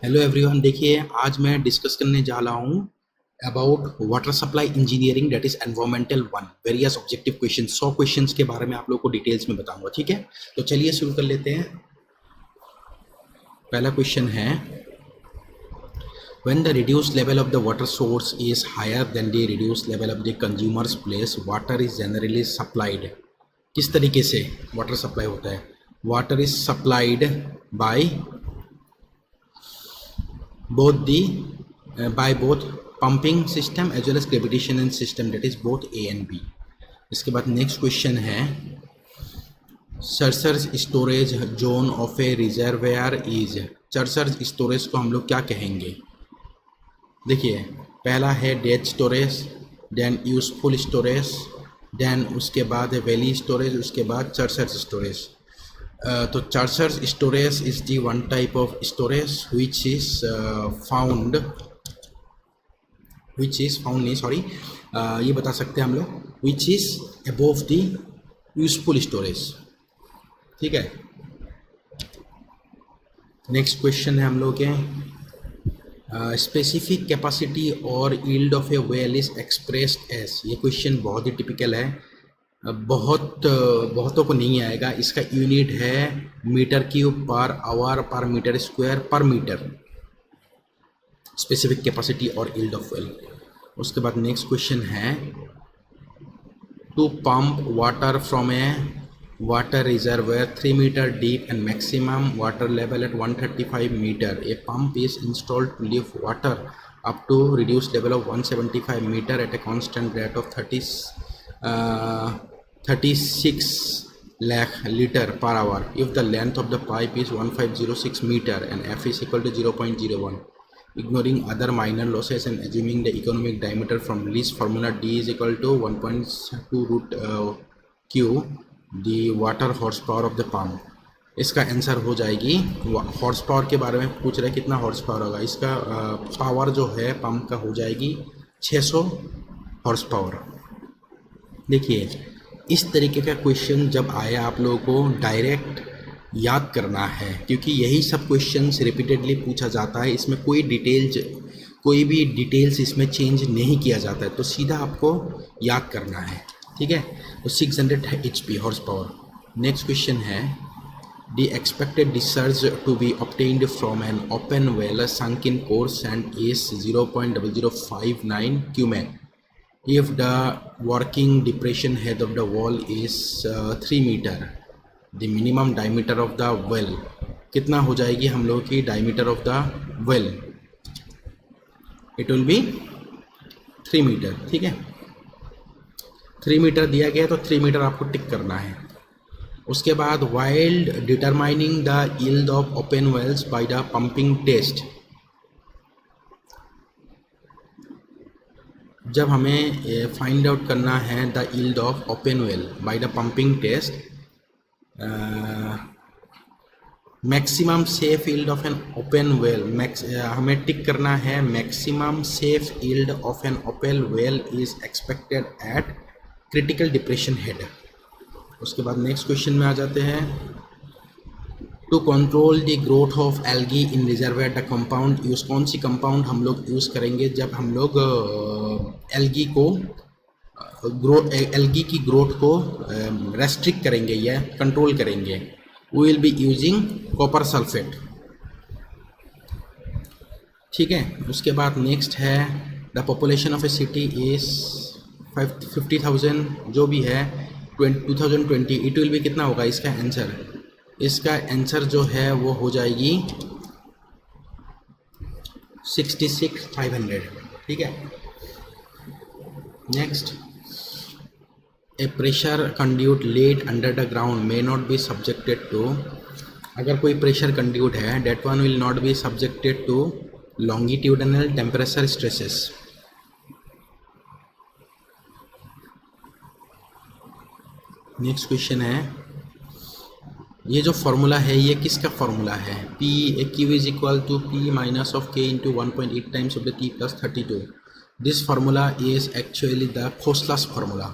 Hello everyone. देखिए, आज मैं डिस्कस करने जा रहा हूँ about water supply engineering, that is environmental one. Various objective question, 100 questions के बारे में आप लोगों को डिटेल्स में बताऊंगा। ठीक है, तो चलिए शुरू कर लेते हैं। पहला क्वेश्चन है, when the reduce level of the water source is higher than the reduce level of the consumers place, water is generally supplied. किस तरीके से वाटर सप्लाई होता है? Water is supplied by both the by both pumping system as well as gravitation system, that is both A and B. इसके बाद next question है, surcharge storage zone of a reservoir is. Surcharge storage को हम लोग क्या कहेंगे? देखिए, पहला है dead storage, then useful storage, then उसके बाद है वैली स्टोरेज, उसके बाद सरसर्ज स्टोरेज। तो chargers storage is the one type of storage which is found नहीं, सॉरी, ये बता सकते हैं हम लोग, which is above the useful storage. ठीक है, नेक्स्ट क्वेश्चन है हम लोग के, स्पेसिफिक कैपेसिटी और yield of a well is expressed as. ये क्वेश्चन बहुत ही टिपिकल है, बहुतों को नहीं आएगा। इसका यूनिट है मीटर क्यूब पर आवर पर मीटर स्क्वायर पर मीटर, स्पेसिफिक कैपेसिटी और यील्ड ऑफ वेल। उसके बाद नेक्स्ट क्वेश्चन है, to pump water from a water reservoir 3 metre deep and maximum water level at 135 metre, a pump is installed to lift water up to reduce level of 175 metre at a constant rate of 36 lakh liter per hour if the length of the pipe is 1506 meter and f is equal to 0.01. Ignoring other minor losses and assuming the economic diameter from least formula, d is equal to 1.2 root q the water horsepower of the pump. इसका answer हो जाएगी, horse power के बारे में पूछ रहा है कितना हॉर्स पावर होगा। इसका पावर जो है पंप का हो जाएगी 600 हॉर्स पावर। देखिए, इस तरीके का क्वेश्चन जब आए आप लोगों को डायरेक्ट याद करना है, क्योंकि यही सब क्वेश्चंस रिपीटेडली पूछा जाता है। इसमें कोई भी डिटेल्स इसमें चेंज नहीं किया जाता है, तो सीधा आपको याद करना है। ठीक है, तो 600 HP horse power. Next question है, the expected discharge to be obtained from an open well sunk in core sand is 0.0059 cumec if the working depression head of the wall is 3 meter, the minimum diameter of the well कितना हो जाएगी हम लोग की diameter of the well? it will be 3 meter। ठीक है, 3 metre दिया गया तो 3 मीटर आपको टिक करना है। उसके बाद while determining the yield of open wells by the pumping test, जब हमें फाइंड आउट करना है the yield of open well by the pumping test, maximum safe yield of an open well, हमें टिक करना है maximum safe yield of an open well is expected at critical depression head. उसके बाद next question में आ जाते हैं, to control the growth of algae in reservoir the compound use. कौन सी कंपाउंड हम लोग यूज़ करेंगे जब हम लोग एल्गी की ग्रोथ को रेस्ट्रिक्ट करेंगे या कंट्रोल करेंगे? We will be using copper sulphate. ठीक है, उसके बाद नेक्स्ट है, the population of a city is 50,000 जो भी है 2020, इट विल बी कितना होगा इसका आंसर? इसका आंसर जो है वो हो जाएगी 66,500। ठीक है, next, a pressure conduit laid under the ground may not be subjected to. अगर कोई प्रेशर कंड्यूट है, that one will not be subjected to longitudinal temperature stresses. Next question है, ये जो फॉर्मूला है ये किसका फॉर्मूला है? P Q is equal to P minus of K into 1.8 times of the T plus 32। This formula is actually the Khosla's formula.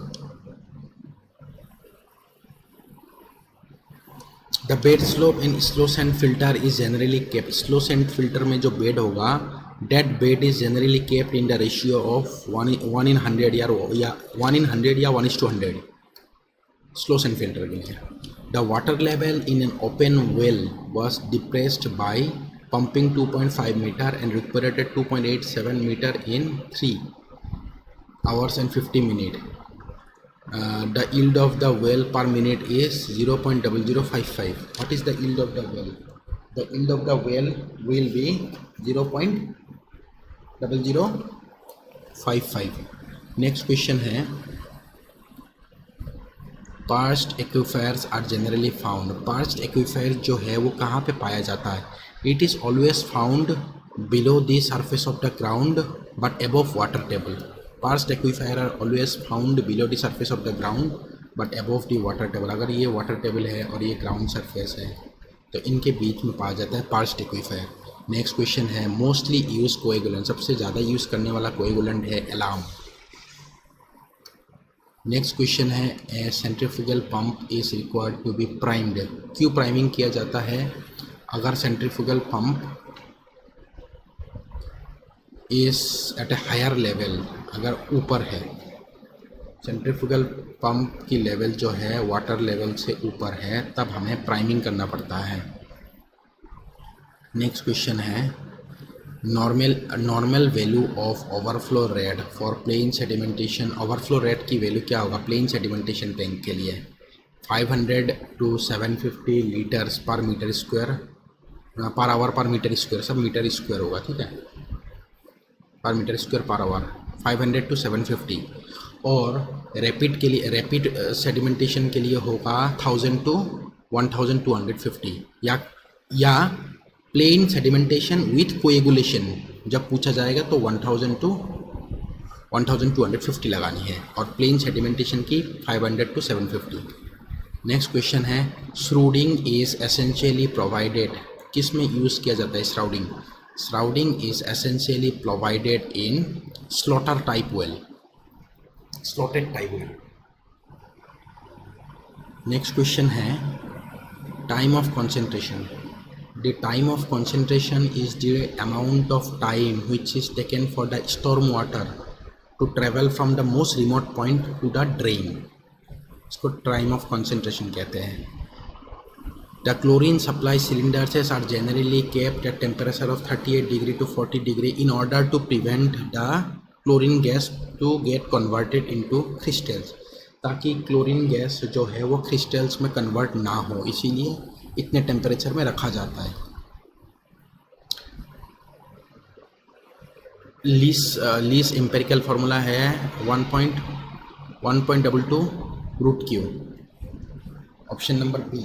The bed slope in slow sand filter is generally kept, slow sand filter में जो bed होगा that bed is generally kept in the ratio of 1:100 या 1:100 या 1:100 slow sand filter के लिए. The water level in an open well was depressed by pumping 2.5 meter and recuperated 2.87 meter in 3 hours and 50 minutes. The yield of the well per minute is 0.0055. What is the yield of the well? The yield of the well will be 0.0055. Next question है, parched aquifers are generally found. Parched aquifers जो है वो कहाँ पे पाया जाता है? It is always found below the surface of the ground but above water table. Parched aquifers are always found below the surface of the ground but above the water table. अगर ये water table है और ये ground surface है तो इनके बीच में पाया जाता है parched aquifer. नेक्स्ट क्वेश्चन है, मोस्टली यूज कोएगुलेंट, सबसे ज़्यादा यूज़ करने वाला कोएगुलेंट है एलार्म. नेक्स्ट क्वेश्चन है, a centrifugal pump is required to be primed. क्यों प्राइमिंग किया जाता है? अगर centrifugal pump is at a higher level, अगर ऊपर है, सेंट्रीफ्यूगल पंप की लेवल जो है वाटर लेवल से ऊपर है, तब हमें प्राइमिंग करना पड़ता है. नेक्स्ट क्वेश्चन है, normal value of overflow rate for plain sedimentation. Overflow rate की वैल्यू क्या होगा प्लेन सेडिमेंटेशन टैंक के लिए? 500 to 750 litres per metre square per hour पर मीटर स्क्वायर, सब मीटर स्क्वायर होगा, ठीक है, per metre square per hour 500 to 750. और रैपिड के लिए, रैपिड सेडिमेंटेशन के लिए होगा 1000 to 1250. या प्लेन सेडिमेंटेशन विथ कोएगुलेशन जब पूछा जाएगा तो 1000 to 1250 लगानी है, और प्लेन सेडिमेंटेशन की 500 to 750. नेक्स्ट क्वेश्चन है, श्राउडिंग इज एसेंशियली प्रोवाइडेड. किस में यूज़ किया जाता है shrouding? Shrouding is essentially provided in slotter type well, slotted type well. Next question है, time of concentration. The time of concentration is the amount of time which is taken for the storm water to travel from the most remote point to the drain. इसको time of concentration कहते हैं. The chlorine supply cylinders are generally kept at temperature of 38 degree to 40 degree in order to prevent the chlorine gas to get converted into crystals. ताकि chlorine gas जो है वो crystals में convert ना हो, इसीलिए इतने टेम्परेचर में रखा जाता है. लीस एम्पेरिकल फार्मूला है 1.22 root Q. Option number B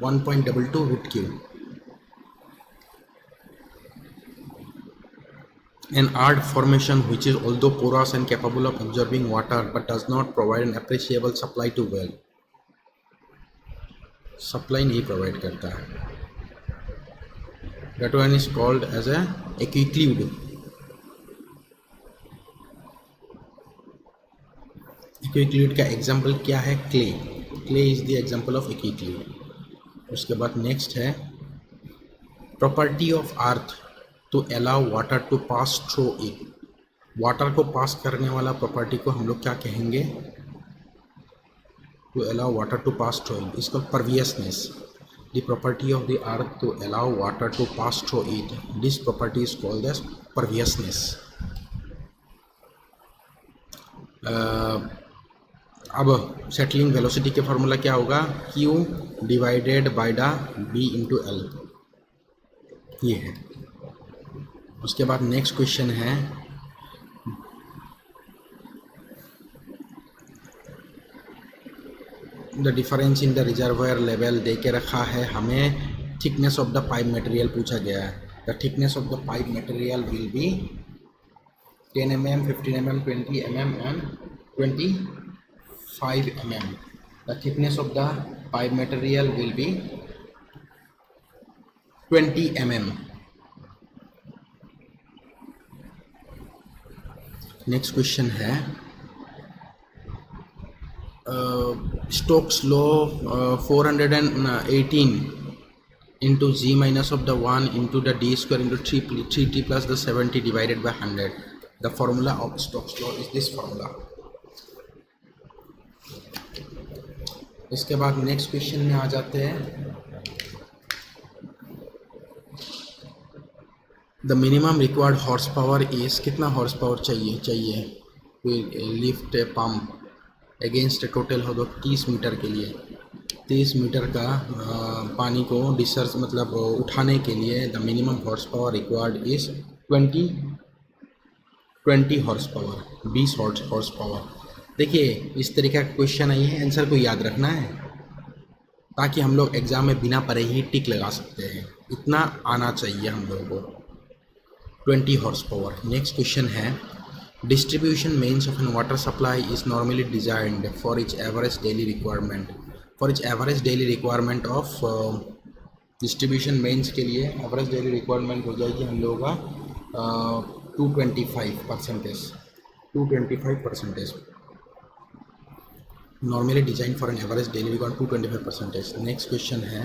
1.22 root Q. An ard formation which is although porous and capable of absorbing water but does not provide an appreciable supply to well. Supply नहीं provide करता है. That one is called as a aquiclude. Aquiclude का example क्या है? Clay. Clay is the example of aquiclude. उसके बाद next है, property of earth to allow water to pass through it. Water को पास करने वाला प्रॉपर्टी को हम लोग क्या कहेंगे? To allow water to pass through it is called perviousness. The property of the earth to allow water to pass through it, this property is called as perviousness. अब settling velocity के formula क्या होगा? Q divided by the B into L, ये है. उसके बाद next question है, the difference in the reservoir level दे के रखा है हमें. Thickness of the pipe material पूछा गया है. The thickness of the pipe material will be 10 mm, 15 mm, 20 mm and 25 mm. The thickness of the pipe material will be 20 mm. Next question है, Stokes law 418 into g minus of the 1 into the d square into 3t plus the 70 divided by 100. The formula of Stokes law is this formula. इसके बाद next question में आ जाते हैं. The minimum required horse power is, कितना horse power चाहिए lift pump against total हो 30 metre के लिए. 30 मीटर का पानी को डिस्चार्ज मतलब उठाने के लिए the minimum horse power required is 20 horse power, 20 horse power. देखिए इस तरीके का क्वेश्चन आई है, आंसर को याद रखना है ताकि हम लोग एग्जाम में बिना पढ़े ही टिक लगा सकते हैं. इतना आना चाहिए हम लोगों को, 20 हॉर्स पावर. नेक्स्ट क्वेश्चन है, distribution mains of an water supply is normally designed for each average daily requirement. For each average daily requirement of distribution mains के लिए एवरेज डेली रिक्वायरमेंट हो जाएगी हम लोगों का 225%. Normally design for an average daily requirement 225%. Next question है,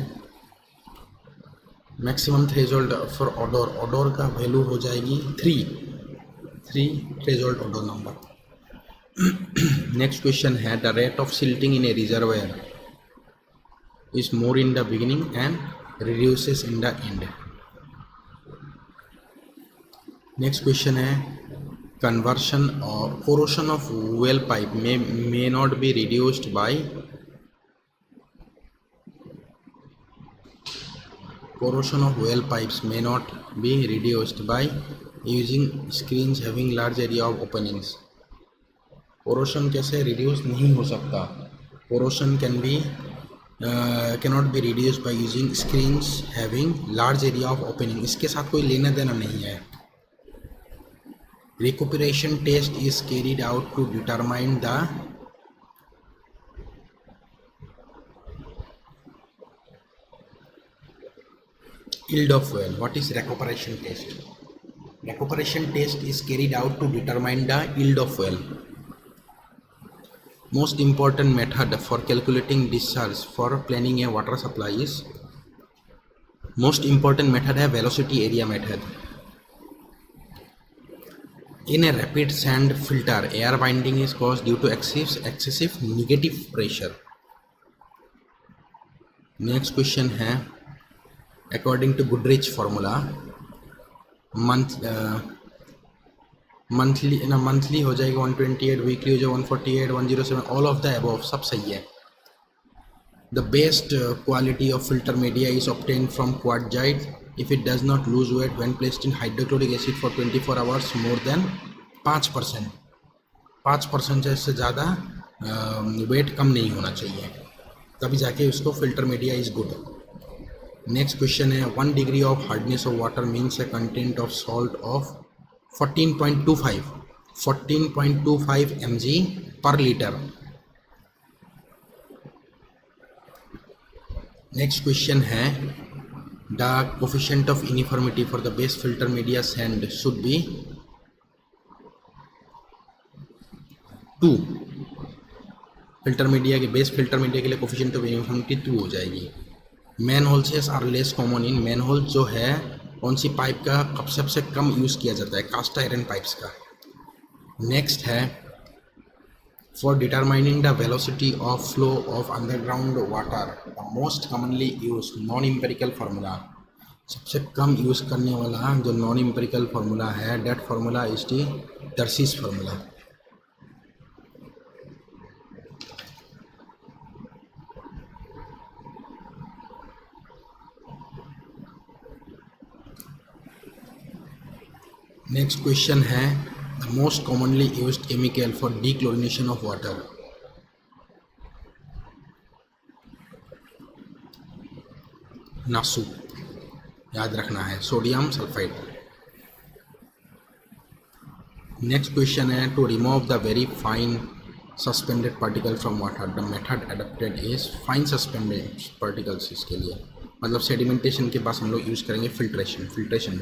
maximum threshold for ऑडोर का value हो जाएगी 3 थ्रेशोल्ड ऑडोर नंबर. नेक्स्ट क्वेश्चन है, the rate of silting in A reservoir is more in the beginning and reduces in the end. Next question है, conversion or corrosion of well pipe may not be reduced by corrosion of well pipes may not be reduced by using screens having large area of openings. corrosion कैसे reduce नहीं हो सकता? corrosion cannot be reduced by using screens having large area of opening. इसके साथ कोई लेना देना नहीं है. Recuperation test is carried out to determine the yield of well. What is recuperation test? Recuperation test is carried out to determine the yield of well. Most important method for calculating discharge for planning a water supply is, most important method है velocity area method. In a rapid sand filter, air binding is caused due to excessive negative pressure. Next question है, according to Goodrich formula, monthly हो जाएगा 128, weekly हो जाएगा 148, 107, all of the above सब सही है. The best quality of filter media is obtained from quartzite if it does not lose weight when placed in hydrochloric acid for 24 hours more than 5% से ज़्यादा wait कम नहीं होना चाहिए, तभी जाके उसको filter media is good. Next question है, 1 degree of hardness of water means a content of salt of 14.25 mg per liter. Next question है, the coefficient of uniformity for the base filter media sand should be 2. Filter media के base filter media के लिए coefficient of uniformity 2 हो जाएगी. Manholes are less common in, manhole जो है कौन सी pipe का सबसे कम यूज़ किया जाता है? कास्ट आयरन पाइप्स का. नेक्स्ट है, for determining the velocity of flow of underground water the most commonly use non empirical formula. सबसे कम यूज़ करने वाला जो नॉन एम्पिरिकल फार्मूला है, that formula is the Darcy's formula. Next question है, the most commonly used chemical for dechlorination of water. नासू याद रखना है, सोडियम सल्फाइड. नेक्स्ट क्वेश्चन है, to remove the very fine suspended particle from water the method adapted is fine suspended particles. इसके लिए मतलब sedimentation के पास हम लोग यूज़ करेंगे फिल्ट्रेशन.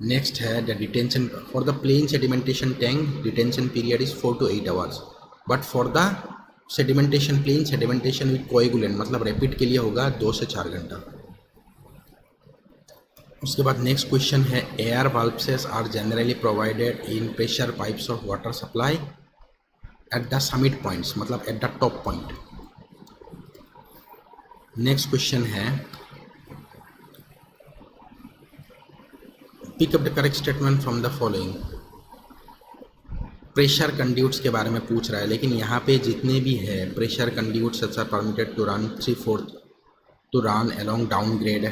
नेक्स्ट है, the detention for the plain sedimentation tank detention period is 4 to 8 hours, but for the sedimentation plain, sedimentation with coagulant मतलब rapid के लिए होगा 2 से 4 घंटा। उसके बाद नेक्स्ट क्वेश्चन है air valves are generally provided in pressure pipes of water supply at the summit points मतलब at the top point. Next question है pick up the correct statement from the following. Pressure conduits के बारे में पूछ रहा है, लेकिन यहाँ पे जितने भी है pressure conduits are permitted to run 3/4 to run along down grade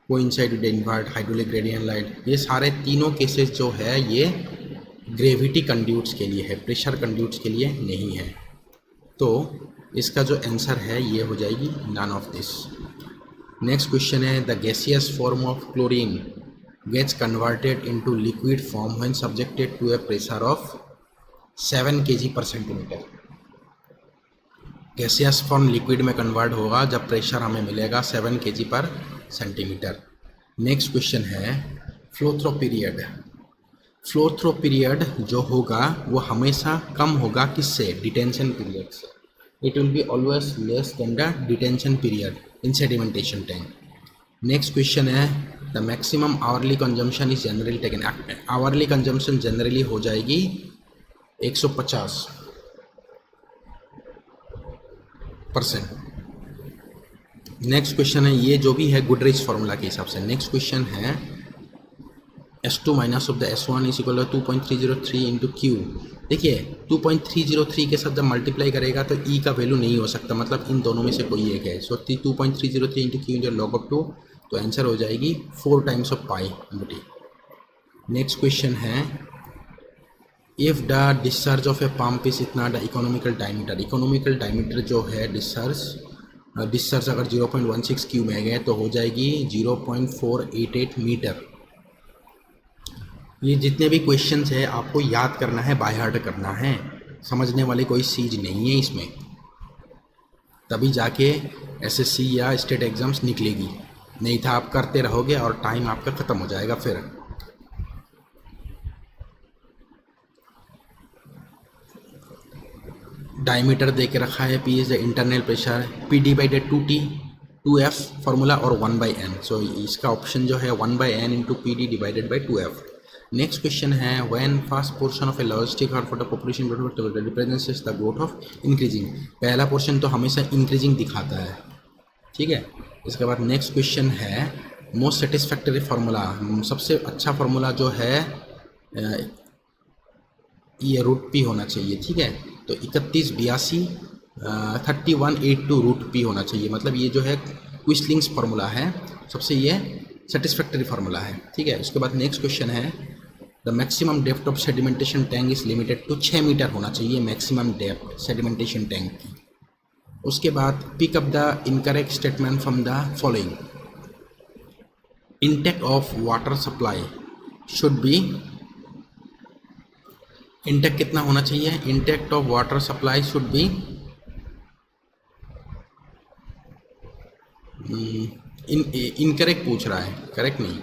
coincide with invert hydraulic gradient line, ये सारे तीनों केसेस जो है ये ग्रेविटी कंड्यूट्स के लिए है, प्रेशर कंड्यूट्स के लिए नहीं है। तो इसका जो आंसर है ये हो जाएगी none of this. Next question है the gaseous form of chlorine gets converted into liquid form when subjected to a pressure of 7 kg per centimeter। Gaseous form liquid में कन्वर्ट होगा जब प्रेशर हमें मिलेगा 7 kg per centimetre. Next question है flow through period. Flow through period जो होगा वो हमेशा कम होगा किससे? डिटेंशन पीरियड से। It will be always less than the detention period in sedimentation tank. Next question है the maximum hourly consumption is generally taken. Hourly consumption generally हो जाएगी 150%। नेक्स्ट क्वेश्चन है ये जो भी है गुडरिच फार्मूला के हिसाब से। नेक्स्ट क्वेश्चन है S2 minus of the S1 is equal to 2.303 into Q. देखिए 2.303 के साथ जब मल्टीप्लाई करेगा तो E का वैल्यू नहीं हो सकता, मतलब इन दोनों में से कोई एक है। So 2.303 into Q into log of 2, तो आंसर हो जाएगी 4 times of pi T. Next question है if the discharge of a pump is इतना the economical diameter. Economical diameter जो है डिस्चार्ज अगर 0.16 क्यू में गए तो हो जाएगी 0.488 मीटर। ये जितने भी क्वेश्चंस है आपको याद करना है, बाय हार्ट करना है, समझने वाली कोई चीज़ नहीं है इसमें, तभी जाके SSC या स्टेट एग्ज़ाम्स निकलेगी। नहीं था आप करते रहोगे और टाइम आपका ख़त्म हो जाएगा। फिर डायमीटर दे के रखा है, P is the internal pressure, P divided 2T 2F formula और 1/n। सो इसका ऑप्शन जो है 1/n into PD divided by 2F। Next question है when first portion of a logistic hurt for the population represents the growth of increasing. पहला portion तो हमेशा increasing दिखाता है, ठीक है। इसके बाद नेक्स्ट क्वेश्चन है मोस्ट सेटिस्फैक्टरी फार्मूला। सबसे अच्छा फार्मूला जो है ये √P होना चाहिए, ठीक है। तो 3182 3182 √P होना चाहिए, मतलब ये जो है क्विस्लिंग्स फार्मूला है, सबसे ये सेटिस्फैक्टरी फार्मूला है, ठीक है। उसके बाद नेक्स्ट क्वेश्चन है the maximum depth of sedimentation tank is limited to 6 metre होना चाहिए मैक्सिमम डेप्थ सेडिमेंटेशन टैंक की। उसके बाद pick up the incorrect statement from the following. Intake of water supply should be, intake कितना होना चाहिए? Intake of water supply should be incorrect पूछ रहा है, करेक्ट नहीं।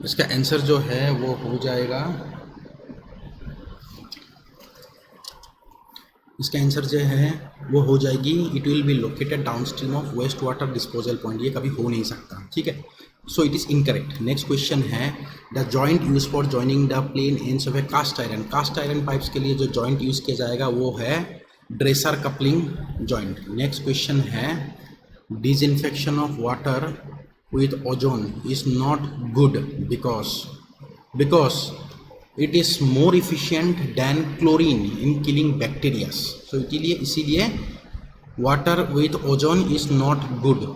इसका आंसर जो है वो हो जाएगा, इसका आंसर जो है वो हो जाएगी it will be located downstream of waste water disposal point. ये कभी हो नहीं सकता, ठीक है। So it is incorrect. Next question है the joint use for joining the plain ends of a cast iron. Cast iron pipes के लिए जो जॉइंट यूज किया जाएगा वो है dresser coupling joint. Next question है disinfection of water with ozone is not good because it is more efficient than chlorine in killing bacteria। so इसीलिए water with ozone is not good।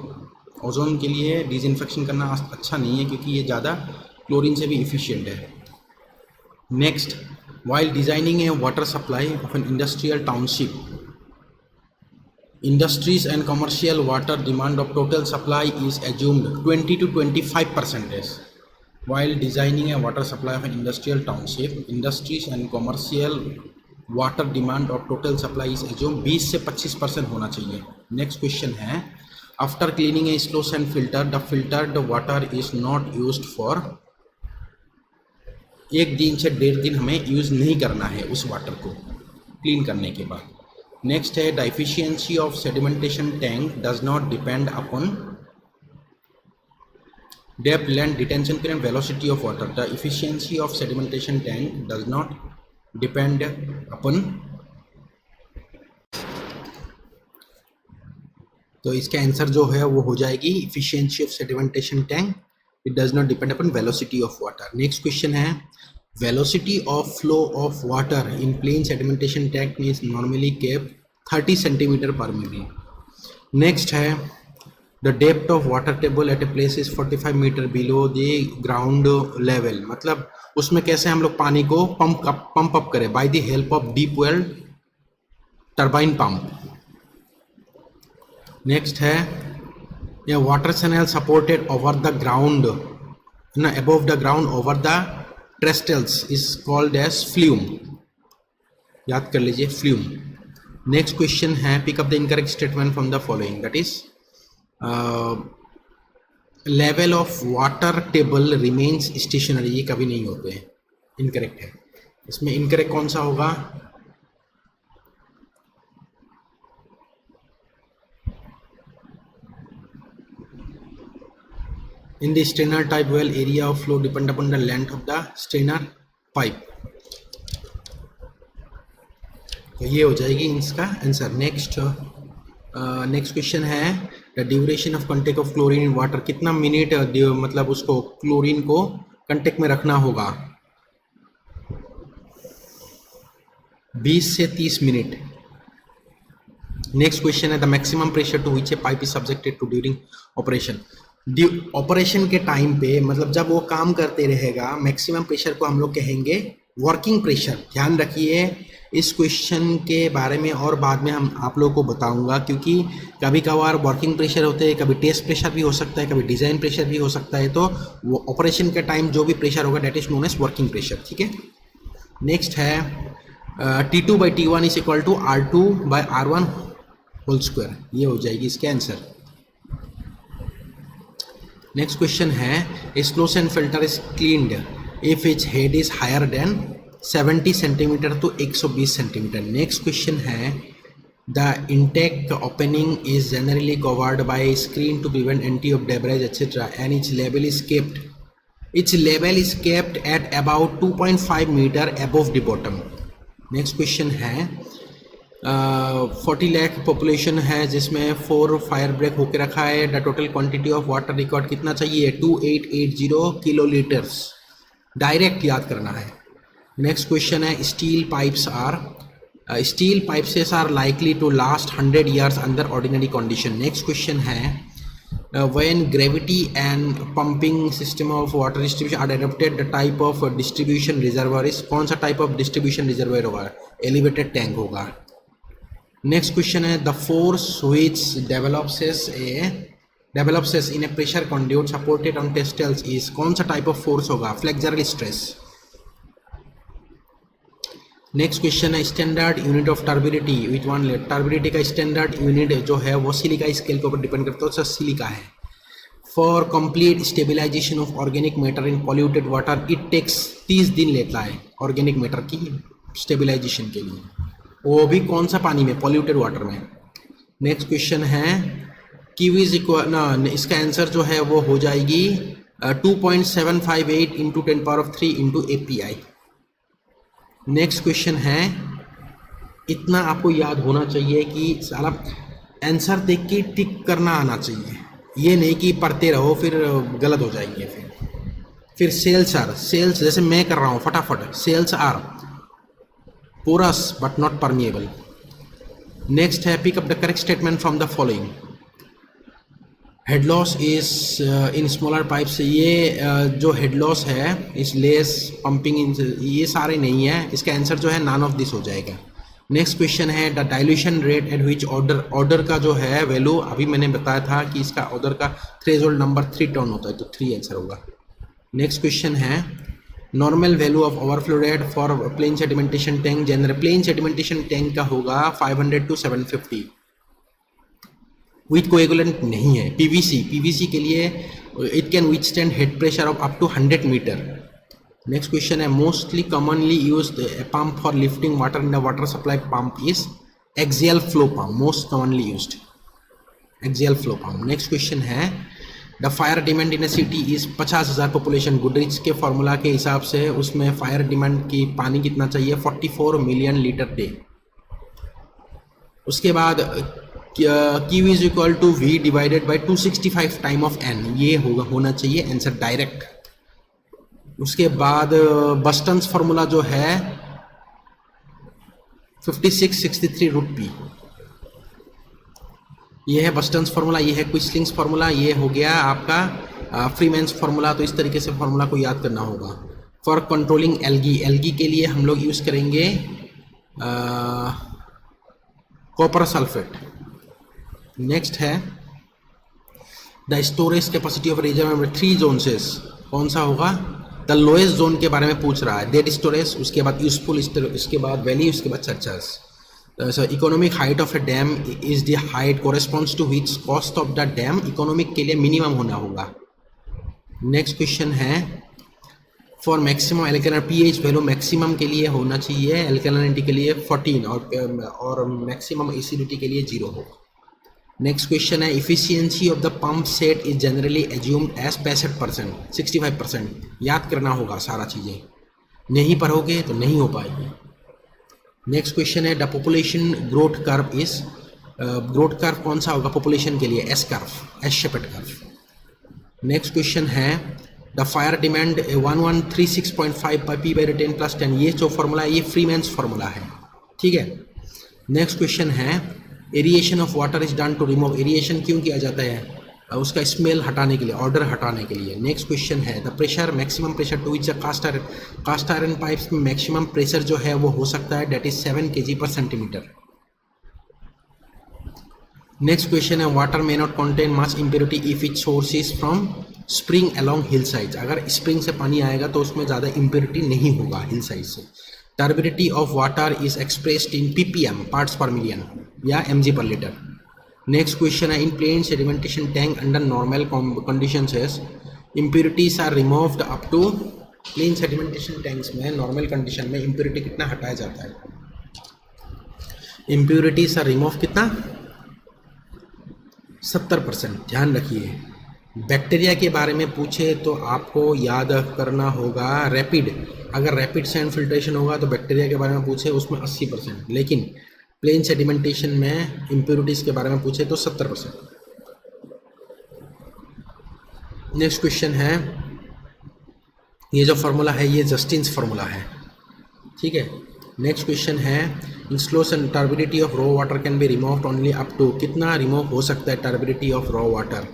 Ozone के लिए disinfection करना अच्छा नहीं है क्योंकि ये ज़्यादा क्लोरीन से भी इफिशियंट है। Next, while designing a water supply of an industrial township, industries and commercial water demand of total supply is assumed 20 to 25%. While designing a water supply of an industrial township, industries and commercial water demand of total supply is assumed 20 से 25% होना चाहिए। Next question है after cleaning A slow sand filter the filtered water is not used for, 1 दिन से 1.5 दिन हमें use नहीं करना है उस वाटर को क्लीन करने के बाद। नेक्स्ट है the efficiency of sedimentation tank does not depend upon depth, length, detention period, velocity of water. The efficiency of sedimentation tank does not depend upon, तो इसका आंसर जो है वो हो जाएगी efficiency of sedimentation tank, it does not depend upon velocity of water. Next question है velocity of flow of water in plain sedimentation tank is normally kept 30 centimetre per minute. Next है the depth of water table at a place is 45 metre below the ground level, मतलब उसमें कैसे हम लोग पानी को pump up करें, by the help of deep well turbine pump. Next है ये water channel supported over the ground ना above the ground over the trestles is called as flume, याद कर लीजिए फ्लूम। नेक्स्ट क्वेश्चन है pick up the incorrect statement from the following, that is level of water table remains stationary, ये कभी नहीं होते हैं, इनकरेक्ट है। इसमें इनकरेक्ट कौन सा होगा, in the strainer type well area of flow depend upon the length of the strainer pipe, तो ये हो जाएगी इसका आंसर। नेक्स्ट क्वेश्चन है the duration of contact of chlorine in water, कितना मिनट मतलब उसको क्लोरीन को कंटेक्ट में रखना होगा, 20 से 30 मिनट। नेक्स्ट क्वेश्चन है the maximum pressure to which a pipe is subjected to during operation, operation के टाइम पे मतलब जब वो काम करते रहेगा मैक्सिमम प्रेशर को हम लोग कहेंगे वर्किंग प्रेशर। ध्यान रखिए इस क्वेश्चन के बारे में और बाद में हम आप लोगों को बताऊंगा, क्योंकि कभी कभार वर्किंग प्रेशर होते हैं, कभी टेस्ट प्रेशर भी हो सकता है, कभी डिज़ाइन प्रेशर भी हो सकता है, तो वो ऑपरेशन के टाइम जो भी प्रेशर होगा that is known as working pressure, ठीक है। नेक्स्ट है T2/T1 is equal to R2/R1 whole square, ये हो जाएगी इसके आंसर। नेक्स्ट क्वेश्चन है a slow sand filter is cleaned if its head is higher than 70 centimetre to 120 centimetre. Next question है the intake opening is generally covered by screen to prevent entry of debris etcetera and its level is kept at about 2.5 metre above the bottom. Next question है 40 lakh population है जिसमें 4 fire break होकर रखा है, the total quantity of water record कितना चाहिए, 2880 kilo litres, direct याद करना है। नेक्स्ट क्वेश्चन है steel pipes are likely to last 100 years under ordinary condition. Next question है when gravity and pumping system of water distribution are adopted the type of distribution reservoir is, कौन सा type of distribution reservoir होगा, elevated tank होगा। Next question है the force which develops in A pressure conduit supported on trestles is, कौन सा type of force होगा, flexural stress. Next question है standard unit of turbidity which one let, turbidity का standard unit जो है वो silica scale के ऊपर डिपेंड करता है, तो सिलिका है। For complete stabilisation of organic matter in polluted water it takes 30 दिन लेता है ऑर्गेनिक मैटर की स्टेबिलाईजेशन के लिए, वो भी कौन सा पानी में, पॉल्यूटेड वाटर में। नेक्स्ट क्वेश्चन है किवीज इसका आंसर जो है वो हो जाएगी 2.758 into 10³ into API। Next question है इतना आपको याद होना चाहिए कि सारा आंसर देख के टिक करना आना चाहिए, ये नहीं कि पढ़ते रहो फिर गलत हो जाएंगे। फिर सेल्स जैसे मैं कर रहा हूँ फटाफट, cells are porous but not permeable. Next है pick up the correct statement from the following, head loss is in smaller pipes, ये जो हेड लॉस है इस लेस पंपिंग इन, ये सारे नहीं है, इसका आंसर जो है नॉन ऑफ दिस हो जाएगा। नेक्स्ट क्वेश्चन है the dilution rate at which order का जो है वैल्यू, अभी मैंने बताया था कि इसका ऑर्डर का थ्रेशोल्ड नंबर 3 टर्न होता है, तो 3 आंसर होगा। नेक्स्ट क्वेश्चन है normal value of overflow rate for plane sedimentation tank, general plane sedimentation tank का होगा 500 to 750। विथ कोएगुलेंट नहीं है। पीवीसी के लिए it can withstand head pressure of up to 100 metre. Next question है mostly commonly used pump for lifting water in the water supply pump is axial flow pump, most commonly used axial flow pump. Next question है the fire demand in a city is 50,000 population. Goodrich के formula के हिसाब से उसमें fire demand की पानी कितना चाहिए 44 मिलियन लीटर डे। उसके बाद Q is equal to V divided by 265 time of N, ये होना चाहिए आंसर डायरेक्ट। उसके बाद बस्टन्स फॉर्मूला जो है 5663√P, ये है बस्टन्स फार्मूला, ये है क्विस्लिंग्स फार्मूला, ये हो गया आपका फ्रीमैन्स फार्मूला। तो इस तरीके से फार्मूला को याद करना होगा। फॉर कंट्रोलिंग एल्गी के लिए हम लोग यूज़ करेंगे कॉपर सल्फेट। नेक्स्ट है the storage capacity of reserve 3 जोन्सेस, कौन सा होगा? द लोएस्ट जोन के बारे में पूछ रहा है, डेड स्टोरेज, उसके बाद यूजफुल, उसके बाद वैली, उसके बाद searchers. So economic height of a dam is the height corresponds to which cost of the dam, economic के लिए मिनिमम होना होगा। नेक्स्ट क्वेश्चन है for maximum alkaline pH value maximum के लिए होना चाहिए, एल्कलाइनिटी के लिए 14 और मैक्सिमम एसिडिटी के लिए 0 होगा। नेक्स्ट क्वेश्चन है efficiency of the pump set is generally assumed as 65%, 65%। याद करना होगा सारा चीज़ें, नहीं पढ़ोगे तो नहीं हो पाएगी। नेक्स्ट क्वेश्चन है the population growth curve is, growth curve कौन सा होगा पॉपुलेशन के लिए? S curve, S shaped curve. Next question है the fire demand 1136.5 P by 10+10, ये जो फॉर्मूला है ये फ्रीमैन्स फार्मूला है, ठीक है। नेक्स्ट क्वेश्चन है aeration of water is done to remove, aeration क्यों किया जाता है? उसका स्मेल हटाने के लिए, ऑर्डर हटाने के लिए। नेक्स्ट क्वेश्चन है the pressure maximum pressure to which cast iron pipes में मैक्सिमम प्रेशर जो है वो हो सकता है that is 7 kg/cm। Next question है water may not contain much impurity if it source is from spring along hillside, अगर spring से पानी आएगा तो उसमें ज़्यादा इम्प्योरिटी नहीं होगा हिल साइड से। Turbidity of water is expressed in ppm, parts पर मिलियन, या mg/लीटर। नेक्स्ट क्वेश्चन है in plain sedimentation tank under normal conditions impurities are removed up to, plain sedimentation tanks में नॉर्मल कंडीशन में impurity कितना हटाया जाता है? इम्प्योरिटीज आर रिमूव कितना? 70%। ध्यान रखिए। बैक्टीरिया के बारे में पूछे तो आपको याद करना होगा रैपिड, अगर रैपिड सैंड फिल्ट्रेशन होगा तो बैक्टीरिया के बारे में पूछे उसमें 80%, लेकिन प्लेन सेडिमेंटेशन में इम्प्योरिटीज़ के बारे में पूछे तो 70%। नेक्स्ट क्वेश्चन है ये जो फार्मूला है ये जस्टिन्स फार्मूला है, ठीक है। नेक्स्ट क्वेश्चन है in slows and turbidity of raw water can be removed only up to, कितना रिमूव हो सकता है turbidity of raw water?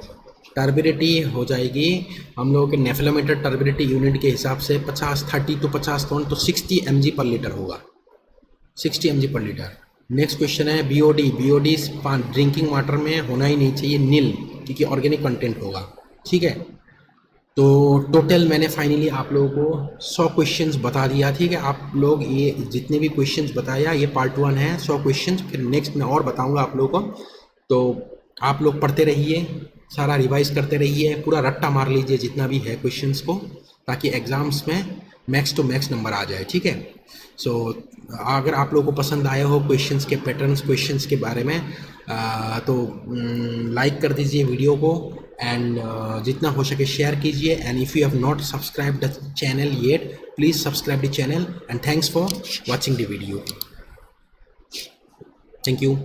Turbidity हो जाएगी हम लोगों के नेफ्लोमीटर टर्बिडिटी यूनिट के हिसाब से 30 to 50 टन, तो 60 mg/लीटर होगा, 60 mg/लीटर। नेक्स्ट क्वेश्चन है BOD ड्रिंकिंग वाटर में होना ही नहीं चाहिए, नील, क्योंकि ऑर्गेनिक कंटेंट होगा, ठीक है। तो टोटल मैंने फाइनली आप लोगों को 100 क्वेश्चंस बता दिया, ठीक है। आप लोग ये जितने भी क्वेश्चंस बताया ये पार्ट 1 है, 100 क्वेश्चंस, फिर नेक्स्ट मैं और बताऊंगा आप लोगों को। तो आप लोग पढ़ते रहिए, सारा रिवाइज करते रहिए, पूरा रट्टा मार लीजिए जितना भी है क्वेश्चंस को, ताकि एग्जाम्स में मैक्स टू मैक्स नंबर आ जाए, ठीक है। सो अगर आप लोगों को पसंद आए हो क्वेश्चंस के पैटर्न्स, क्वेश्चंस के बारे में तो लाइक कर दीजिए वीडियो को, एंड जितना हो सके शेयर कीजिए। And if you have not subscribe the channel yet, please subscribe the channel, and thanks for watching the video. Thank you.